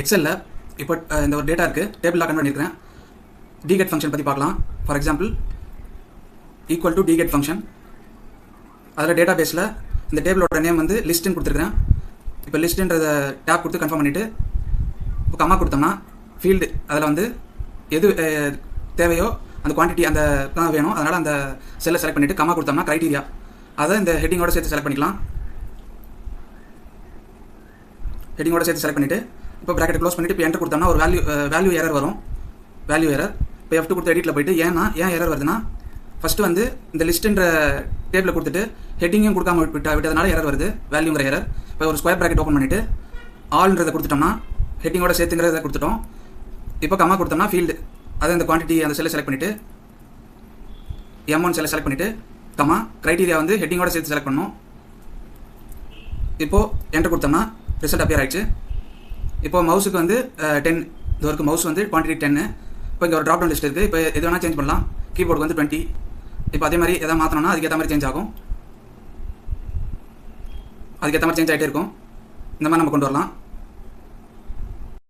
எக்ஸலில் இப்போ இந்த ஒரு டேட்டா இருக்குது, டேபிளாக கன்வெர்ட் பண்ணியிருக்கிறேன். டிகெட் ஃபங்க்ஷன் பற்றி பார்க்கலாம். For example equal to decade function. அதில் டேட்டா பேஸில் இந்த டேபிளோட நேம் வந்து லிஸ்ட்டுன்னு கொடுத்துருக்கேன். இப்போ லிஸ்ட்டுன்றத டேப் கொடுத்து கன்ஃபார்ம் பண்ணிவிட்டு இப்போ கம்மா கொடுத்தோம்னா ஃபீல்டு அதில் வந்து எது தேவையோ அந்த குவான்டிட்டி அந்த தான் வேணும், அதனால் அந்த செல்லை செலக்ட் பண்ணிவிட்டு கம்மா கொடுத்தோம்னா க்ரைட்டீரியா அதை இந்த ஹெட்டிங்கோட சேர்த்து செலக்ட் பண்ணிக்கலாம். ஹெட்டிங்கோட சேர்த்து செலக்ட் பண்ணிவிட்டு இப்போ ப்ராக்கெட் க்ளோஸ் பண்ணிவிட்டு இப்போ என்டர் கொடுத்தோம்னா ஒரு வேல்யூ எரர் வரும். Value error. இப்போ F2 கொடுத்து எடிட்டில் போயிட்டு ஏன் எரர் வருதுன்னா ஃபஸ்ட்டு வந்து இந்த லிஸ்ட்டுன்ற டேபிளில் கொடுத்துட்டு ஹெட்டிங்கும் கொடுக்காம விட்டதுனால எரர் வருது, வேல்யூங்கிற எரர். இப்போ ஒரு ஸ்கொயர் ப்ராக்கெட் ஓப்பன் பண்ணிவிட்டு ஆல்ன்றதை கொடுத்துட்டோம்னா ஹெட்டிங்கோட சேர்த்துங்கிறத கொடுத்துட்டோம். இப்போ கம்மா கொடுத்தோம்னா ஃபீல்டு அதை இந்த குவான்டிட்டி அந்த செல்லை செலக்ட் பண்ணிவிட்டு M1 செல்லை செலக்ட் பண்ணிவிட்டு கம்மா க்ரைட்டீரியா வந்து ஹெட்டிங்கோட சேர்த்து செலக்ட் பண்ணணும். இப்போது என்டர் கொடுத்தோம்னா ரிசல்ட் அப்பியர் ஆகிடுச்சு. இப்போ மவுஸுக்கு வந்து 10 இது வரைக்கும் மவுஸ் வந்து குவான்டிட்டி 10. இப்போ இங்கே ஒரு ட்ராப் டவுன் லிஸ்ட் இருக்குது. இப்போ எது வேணால் சேஞ்ச் பண்ணலாம். கீபோர்டுக்கு வந்து 20. இப்போ அதே மாதிரி எதாவது மாற்றணும்னா அதுக்கேற்ற மாதிரி சேஞ்ச் ஆகும். அதுக்கேற்ற மாதிரி சேஞ்ச் ஆகிட்டே இருக்கும். இந்த மாதிரி நம்ம கொண்டு வரலாம்.